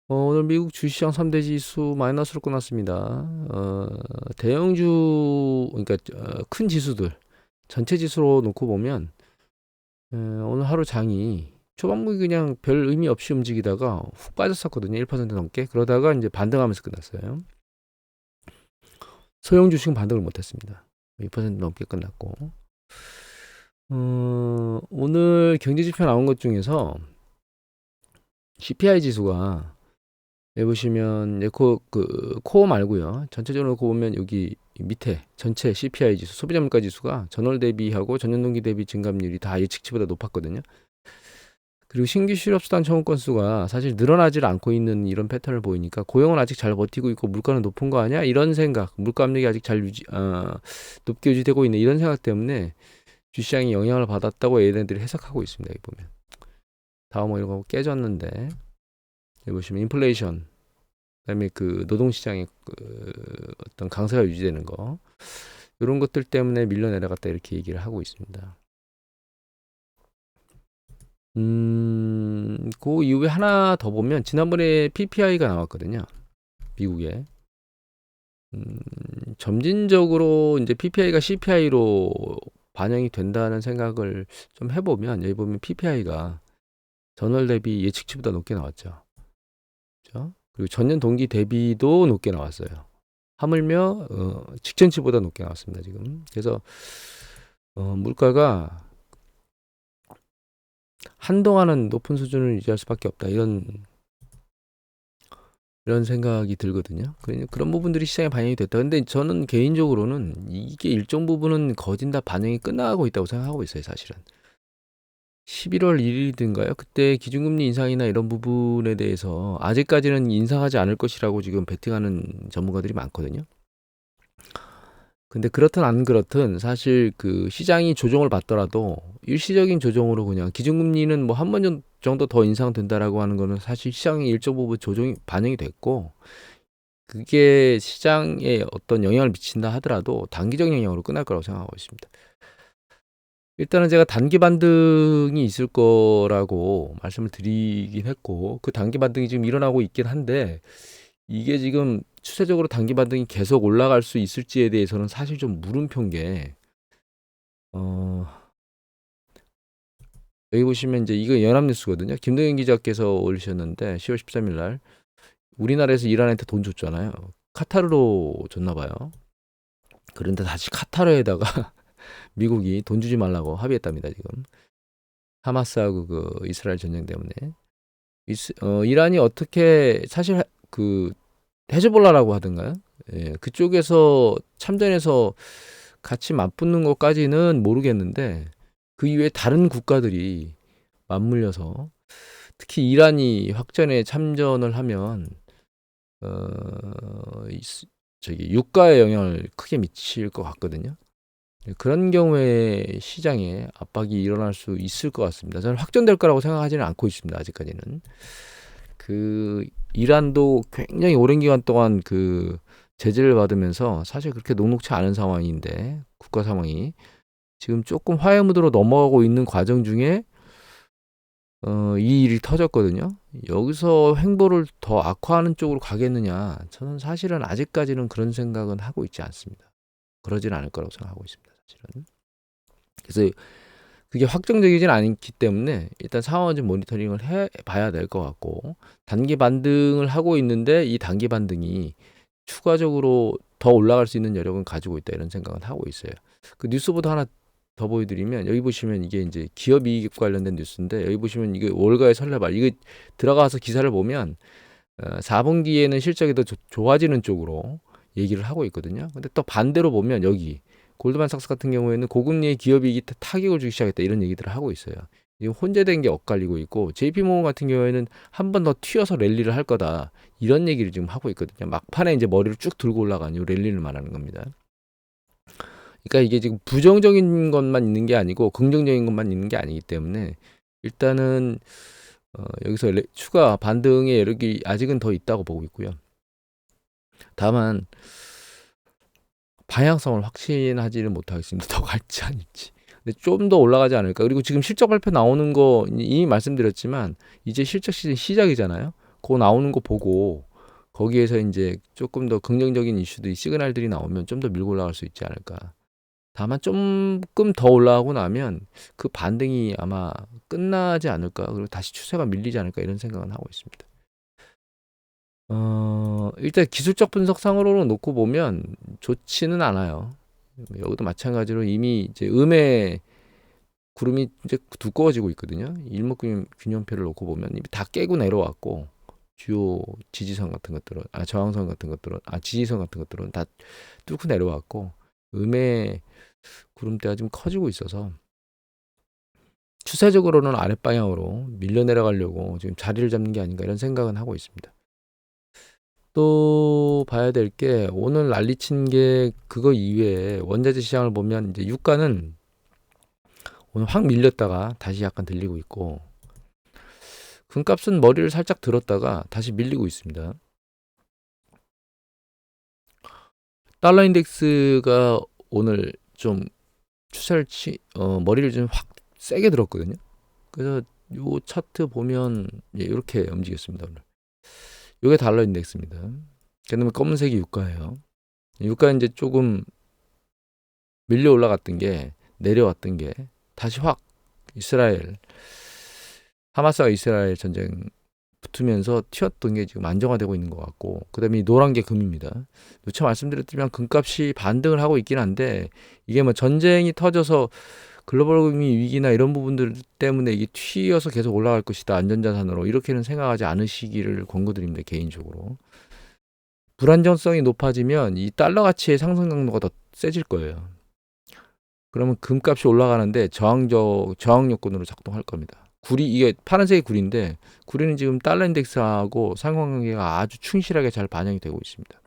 오늘 미국 주시장 3대 지수 마이너스로 끝났습니다. 대형주, 그러니까 큰 지수들 전체 지수로 놓고 보면 오늘 하루 장이 초반부에 그냥 별 의미 없이 움직이다가 훅 빠졌었거든요. 1% 넘게. 그러다가 이제 반등하면서 끝났어요. 소형 주식은 반등을 못했습니다. 2% 넘게 끝났고. 오늘 경제지표 나온 것 중에서 CPI 지수가 여기 보시면 코어 말고요. 전체적으로 놓고 보면 여기 밑에 전체 CPI 지수, 소비자 물가 지수가 전월 대비하고 전년 동기 대비 증감률이 다 예측치보다 높았거든요. 그리고 신규 실업수당 청구 건수가 사실 늘어나질 않고 있는 이런 패턴을 보이니까 고용은 아직 잘 버티고 있고 물가는 높은 거 아니야? 이런 생각, 물가 압력이 아직 높게 유지되고 있는 이런 생각 때문에 주시장이 영향을 받았다고 얘네들이 해석하고 있습니다. 여기 보면 다음은 이런 거 깨졌는데 여기 보시면 인플레이션, 그다음에 그 노동시장의 어떤 강세가 유지되는 거 이런 것들 때문에 밀려 내려갔다 이렇게 얘기를 하고 있습니다. 그 이후에 하나 더 보면 지난번에 PPI가 나왔거든요. 미국에. 점진적으로 이제 PPI가 CPI로 반영이 된다는 생각을 좀 해보면 여기 보면 PPI가 전월 대비 예측치보다 높게 나왔죠. 그렇죠? 그리고 전년 동기 대비도 높게 나왔어요. 하물며 직전치보다 높게 나왔습니다. 지금. 그래서 물가가 한동안은 높은 수준을 유지할 수밖에 없다. 이런 생각이 들거든요. 그런 부분들이 시장에 반영이 됐다. 근데 저는 개인적으로는 이게 일정 부분은 거진 다 반영이 끝나가고 있다고 생각하고 있어요. 사실은. 11월 1일이든가요. 그때 기준금리 인상이나 이런 부분에 대해서 아직까지는 인상하지 않을 것이라고 지금 베팅하는 전문가들이 많거든요. 근데 그렇든 안 그렇든 사실 그 시장이 조정을 받더라도 일시적인 조정으로 그냥 기준금리는 뭐 한 번 정도 더 인상된다라고 하는 거는 사실 시장의 일정 부분 조정이 반영이 됐고 그게 시장에 어떤 영향을 미친다 하더라도 단기적 영향으로 끝날 거라고 생각하고 있습니다. 일단은 제가 단기 반등이 있을 거라고 말씀을 드리긴 했고 그 단기 반등이 지금 일어나고 있긴 한데 이게 지금 추세적으로 단기 반등이 계속 올라갈 수 있을지에 대해서는 사실 좀 물음표인 게 어, 여기 보시면 이제 이거 연합뉴스거든요. 김동현 기자께서 올리셨는데 10월 13일 날 우리나라에서 이란한테 돈 줬잖아요. 카타르로 줬나 봐요. 그런데 다시 카타르에다가 미국이 돈 주지 말라고 합의했답니다. 지금 하마스하고 그 이스라엘 전쟁 때문에 이란이 어떻게 사실 그 헤즈볼라라고 하던가요? 예, 그쪽에서 참전해서 같이 맞붙는 것까지는 모르겠는데 그 이외에 다른 국가들이 맞물려서 특히 이란이 확전에 참전을 하면 저기 유가에 영향을 크게 미칠 것 같거든요. 그런 경우에 시장에 압박이 일어날 수 있을 것 같습니다. 저는 확전될 거라고 생각하지는 않고 있습니다. 아직까지는. 그 이란도 굉장히 오랜 기간 동안 그 제재를 받으면서 사실 그렇게 녹록치 않은 상황인데 국가 상황이 지금 조금 화해 무드로 넘어가고 있는 과정 중에 이 일이 터졌거든요. 여기서 행보를 더 악화하는 쪽으로 가겠느냐? 저는 사실은 아직까지는 그런 생각은 하고 있지 않습니다. 그러진 않을 거라고 생각하고 있습니다. 사실은. 그래서 그게 확정적이진 않기 때문에 일단 상황을 좀 모니터링을 해 봐야 될 것 같고 단기 반등을 하고 있는데 이 단기 반등이 추가적으로 더 올라갈 수 있는 여력은 가지고 있다 이런 생각은 하고 있어요. 그 뉴스보다 하나 더 보여드리면 여기 보시면 이게 이제 기업 이익 관련된 뉴스인데 여기 보시면 이게 월가의 설레발 이거 들어가서 기사를 보면 4분기에는 실적이 더 좋아지는 쪽으로 얘기를 하고 있거든요. 근데 또 반대로 보면 여기 골드만삭스 같은 경우에는 고금리의 기업이익이 타격을 주기 시작했다 이런 얘기들을 하고 있어요. 지금 혼재된 게 엇갈리고 있고 JP모건 같은 경우에는 한 번 더 튀어서 랠리를 할 거다 이런 얘기를 지금 하고 있거든요. 막판에 이제 머리를 쭉 들고 올라가는 요 랠리를 말하는 겁니다. 그러니까 이게 지금 부정적인 것만 있는 게 아니고 긍정적인 것만 있는 게 아니기 때문에 일단은 여기서 추가 반등의 여력이 아직은 더 있다고 보고 있고요. 다만 방향성을 확신하지는 못하겠습니다. 더 갈지 아닐지. 근데 좀 더 올라가지 않을까. 그리고 지금 실적 발표 나오는 거 이미 말씀드렸지만 이제 실적 시즌 시작이잖아요. 그거 나오는 거 보고 거기에서 이제 조금 더 긍정적인 이슈들이 시그널들이 나오면 좀 더 밀고 올라갈 수 있지 않을까. 다만 조금 더 올라가고 나면 그 반등이 아마 끝나지 않을까. 그리고 다시 추세가 밀리지 않을까 이런 생각은 하고 있습니다. 일단 기술적 분석상으로 놓고 보면 좋지는 않아요. 여기도 마찬가지로 이미 이제 음의 구름이 이제 두꺼워지고 있거든요. 일목균형표를 놓고 보면 이미 다 깨고 내려왔고 주요 지지선 같은 것들은 저항선 같은 것들은 지지선 같은 것들은 다 뚫고 내려왔고 음의 구름대가 좀 커지고 있어서 추세적으로는 아랫방향으로 밀려 내려가려고 지금 자리를 잡는 게 아닌가 이런 생각은 하고 있습니다. 또 봐야 될 게 오늘 난리친 게 그거 이외에 원자재 시장을 보면 이제 유가는 오늘 확 밀렸다가 다시 약간 들리고 있고 금값은 머리를 살짝 들었다가 다시 밀리고 있습니다. 달러 인덱스가 오늘 좀 추세를 머리를 좀 확 세게 들었거든요. 그래서 요 차트 보면 이렇게 움직였습니다. 오늘. 요게 달러 인덱스입니다. 그다음에 검은색이 유가예요. 유가 이제 조금 밀려 올라갔던 게 내려왔던 게 다시 확 하마스와 이스라엘 전쟁 붙으면서 튀었던 게 지금 안정화되고 있는 것 같고 그다음에 노란 게 금입니다. 누차 말씀드렸지만 금값이 반등을 하고 있긴 한데 이게 뭐 전쟁이 터져서 글로벌 금융 위기나 이런 부분들 때문에 이게 튀어서 계속 올라갈 것이다 안전자산으로 이렇게는 생각하지 않으시기를 권고드립니다. 개인적으로 불안정성이 높아지면 이 달러 가치의 상승 강도가 더 세질 거예요. 그러면 금값이 올라가는데 저항 요건으로 작동할 겁니다. 이게 파란색이 구리인데 구리는 지금 달러 인덱스하고 상관관계가 아주 충실하게 잘 반영이 되고 있습니다.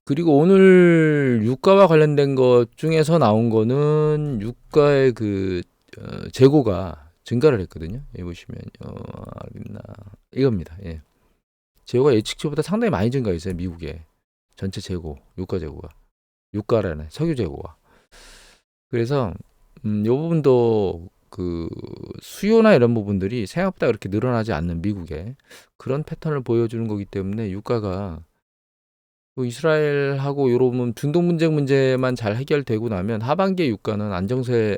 그리고 오늘 유가와 관련된 것 중에서 나온 거는 유가의 재고가 증가를 했거든요. 여기 보시면 이겁니다. 예. 재고가 예측치보다 상당히 많이 증가했어요. 미국의 전체 재고, 유가 재고가. 유가라네, 석유 재고가. 그래서 이 부분도 수요나 이런 부분들이 생각보다 그렇게 늘어나지 않는 미국의 그런 패턴을 보여주는 거기 때문에 유가가 이스라엘하고 이런 중동 문제만 잘 해결되고 나면 하반기에 유가는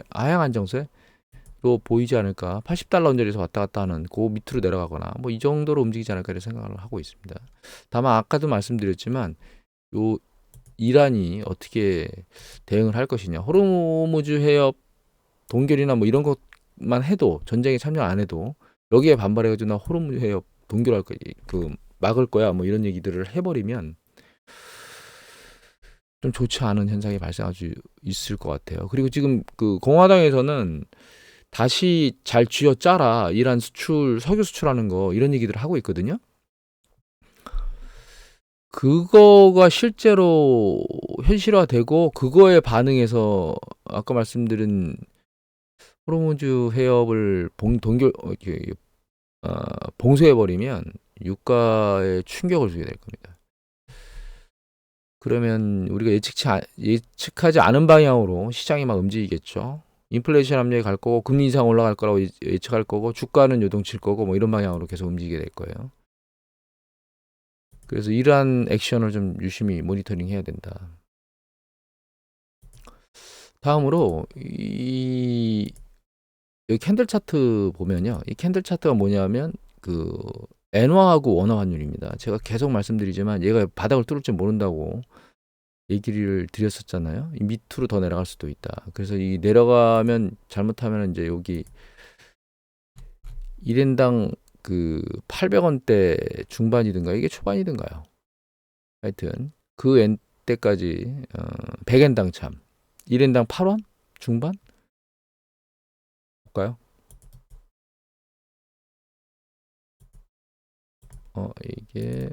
하향 안정세로 보이지 않을까. 80달러 언저리에서 왔다 갔다 하는 그 밑으로 내려가거나 뭐 이 정도로 움직이지 않을까 이런 생각을 하고 있습니다. 다만 아까도 말씀드렸지만 이란이 어떻게 대응을 할 것이냐. 호르무즈 해협 동결이나 뭐 이런 것만 해도 전쟁에 참여 안 해도 여기에 반발해가지고 나 호르무즈 해협 동결할 거 막을 거야 뭐 이런 얘기들을 해버리면 좀 좋지 않은 현상이 발생할 수 있을 것 같아요. 그리고 지금 공화당에서는 다시 잘 쥐어짜라 이란 석유 수출하는 거 이런 얘기들을 하고 있거든요. 그거가 실제로 현실화되고 그거에 반응해서 아까 말씀드린 호르무즈 해협을 봉쇄해버리면 유가에 충격을 주게 될 겁니다. 그러면 우리가 예측하지 않은 방향으로 시장이 막 움직이겠죠. 인플레이션 압력이 갈 거고 금리 인상 올라갈 거라고 예측할 거고 주가는 요동칠 거고 뭐 이런 방향으로 계속 움직이게 될 거예요. 그래서 이러한 액션을 좀 유심히 모니터링 해야 된다. 다음으로 여기 캔들 차트 보면요. 이 캔들 차트가 뭐냐면 엔화하고 원화 환율입니다. 제가 계속 말씀드리지만 얘가 바닥을 뚫을 줄 모른다고 얘기를 드렸었잖아요. 이 밑으로 더 내려갈 수도 있다. 그래서 이 내려가면 잘못하면 이제 여기 1인당 800원대 중반이든가 이게 초반이든가요. 하여튼 그 엔때까지 100엔당 참 1인당 8원 중반 볼까요? 이게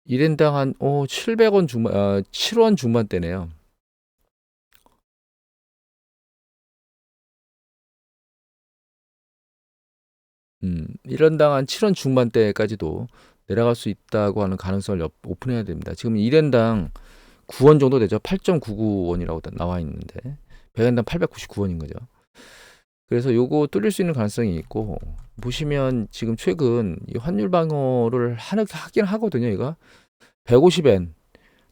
1인당 한 700원 중반 7원 중반대네요. 일원당 한 7원 중반대까지도 내려갈 수 있다고 하는 가능성을 오픈해야 됩니다. 지금 1엔당 9원 정도 되죠. 8.99원이라고 나와 있는데 100엔당 899원인 거죠. 그래서 요거 뚫릴 수 있는 가능성이 있고, 보시면 지금 최근 이 환율 방어를 하긴 하거든요. 이거 150엔,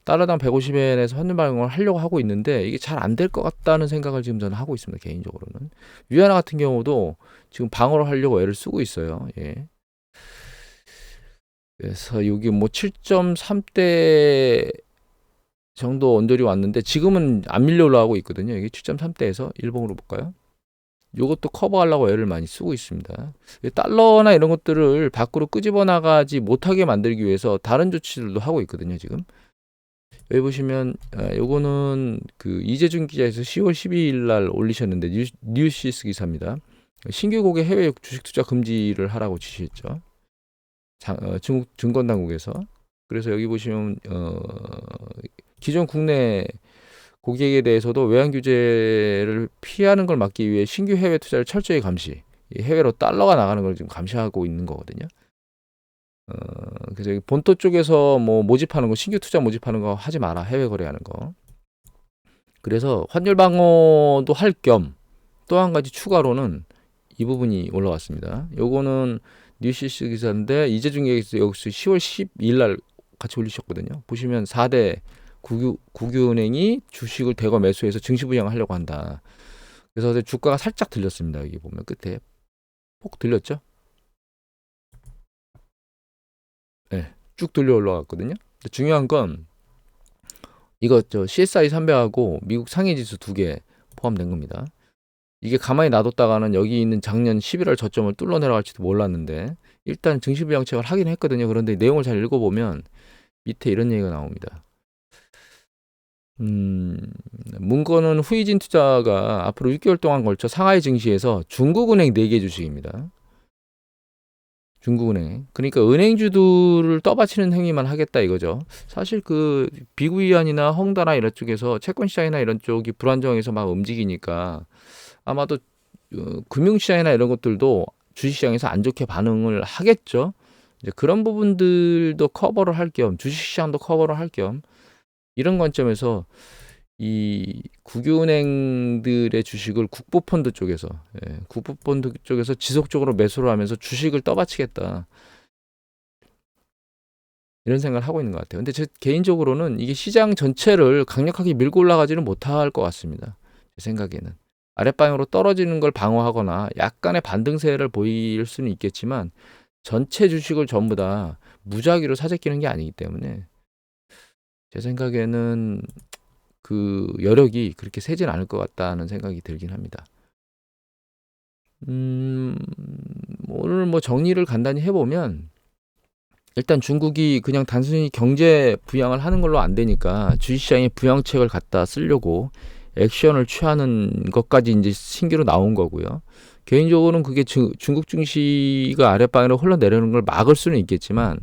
달러당 150엔에서 환율 방어를 하려고 하고 있는데 이게 잘 안 될 것 같다는 생각을 지금 저는 하고 있습니다. 개인적으로는. 위안화 같은 경우도 지금 방어를 하려고 애를 쓰고 있어요. 예. 그래서 여기 뭐 7.3대 정도 언저리 왔는데 지금은 안 밀려 올라가고 있거든요. 이게 7.3대에서 일봉으로 볼까요? 요것도 커버하려고 애를 많이 쓰고 있습니다. 달러나 이런 것들을 밖으로 끄집어 나가지 못하게 만들기 위해서 다른 조치들도 하고 있거든요. 지금 여기 보시면 요거는 그 이재준 기자에서 10월 12일 날 올리셨는데 뉴시스 기사입니다. 신규 고객 해외 주식 투자 금지를 하라고 지시했죠. 중국 증권당국에서. 그래서 여기 보시면 기존 국내 고객에 대해서도 외환 규제를 피하는 걸 막기 위해 신규 해외 투자를 철저히 감시, 해외로 달러가 나가는 걸 지금 감시하고 있는 거거든요. 그래서 본토 쪽에서 뭐 모집하는 거, 신규 투자 모집하는 거 하지 마라, 해외 거래하는 거. 그래서 환율 방어도 할 겸 또 한 가지 추가로는 이 부분이 올라왔습니다. 요거는 뉴시스 기사인데 이재중 기자께서 여기서 10월 12일 날 같이 올리셨거든요. 보시면 4대 국유은행이 주식을 대거 매수해서 증시 부양을 하려고 한다. 그래서 주가가 살짝 들렸습니다. 여기 보면 끝에 폭 들렸죠? 네, 쭉 들려 올라갔거든요. 근데 중요한 건 이거 CSI 300하고 미국 상해 지수 2개 포함된 겁니다. 이게 가만히 놔뒀다가는 여기 있는 작년 11월 저점을 뚫어 내려갈지도 몰랐는데 일단 증시 부양책을 하긴 했거든요. 그런데 내용을 잘 읽어보면 밑에 이런 얘기가 나옵니다. 문건은 후이진 투자가 앞으로 6개월 동안 걸쳐 상하이 증시에서 중국은행 4개 주식입니다. 중국은행. 그러니까 은행주들을 떠받치는 행위만 하겠다 이거죠. 사실 그 비구이안이나 헝다나 이런 쪽에서 채권시장이나 이런 쪽이 불안정해서 막 움직이니까 아마도 금융시장이나 이런 것들도 주식시장에서 안 좋게 반응을 하겠죠. 이제 그런 부분들도 커버를 할 겸, 주식시장도 커버를 할 겸 이런 관점에서 이 국유은행들의 주식을 국부펀드 쪽에서 국부펀드 쪽에서 지속적으로 매수를 하면서 주식을 떠받치겠다 이런 생각을 하고 있는 것 같아요. 근데 제 개인적으로는 이게 시장 전체를 강력하게 밀고 올라가지는 못할 것 같습니다. 제 생각에는 아랫방향으로 떨어지는 걸 방어하거나 약간의 반등세를 보일 수는 있겠지만 전체 주식을 전부 다 무작위로 사재끼는 게 아니기 때문에 제 생각에는 그 여력이 그렇게 세진 않을 것 같다는 생각이 들긴 합니다. 오늘 뭐 정리를 간단히 해보면 일단 중국이 그냥 단순히 경제 부양을 하는 걸로 안 되니까 주식시장에 부양책을 갖다 쓰려고 액션을 취하는 것까지 이제 신규로 나온 거고요. 개인적으로는 그게 중국 증시가 아랫방향으로 흘러내리는 걸 막을 수는 있겠지만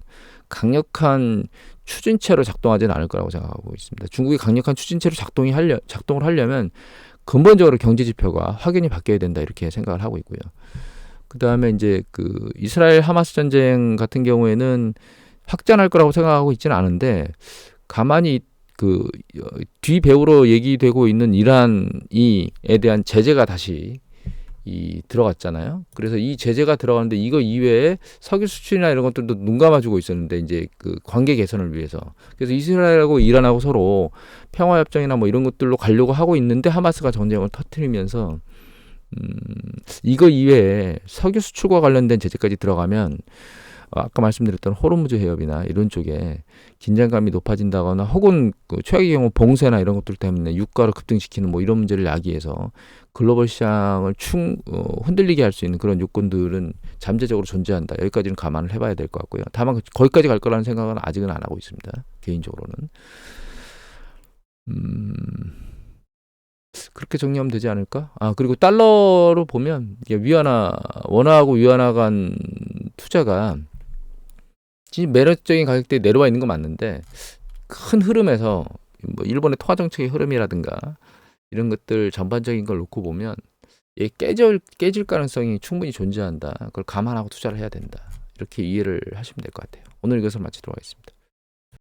강력한 추진체로 작동하지는 않을 거라고 생각하고 있습니다. 중국이 강력한 추진체로 작동을 하려면 근본적으로 경제 지표가 확연히 바뀌어야 된다 이렇게 생각을 하고 있고요. 그 다음에 이제 그 이스라엘 하마스 전쟁 같은 경우에는 확전할 거라고 생각하고 있지는 않은데 가만히 그 뒤배우로 얘기되고 있는 이란에 대한 제재가 다시 들어갔잖아요. 그래서 이 제재가 들어가는데 이거 이외에 석유 수출이나 이런 것들도 눈 감아주고 있었는데 이제 그 관계 개선을 위해서 그래서 이스라엘하고 이란하고 서로 평화협정이나 뭐 이런 것들로 가려고 하고 있는데 하마스가 전쟁을 터뜨리면서 이거 이외에 석유 수출과 관련된 제재까지 들어가면 아까 말씀드렸던 호르무즈 해협이나 이런 쪽에 긴장감이 높아진다거나 혹은 그 최악의 경우 봉쇄나 이런 것들 때문에 유가를 급등시키는 뭐 이런 문제를 야기해서 글로벌 시장을 흔들리게 할 수 있는 그런 요건들은 잠재적으로 존재한다. 여기까지는 감안을 해봐야 될 것 같고요. 다만 거기까지 갈 거라는 생각은 아직은 안 하고 있습니다. 개인적으로는. 그렇게 정리하면 되지 않을까? 그리고 달러로 보면 원화하고 위안화 간 투자가 지금 매력적인 가격대에 내려와 있는 건 맞는데 큰 흐름에서 뭐 일본의 통화 정책의 흐름이라든가 이런 것들 전반적인 걸 놓고 보면 깨질 가능성이 충분히 존재한다. 그걸 감안하고 투자를 해야 된다. 이렇게 이해를 하시면 될 것 같아요. 오늘 이것을 마치도록 하겠습니다.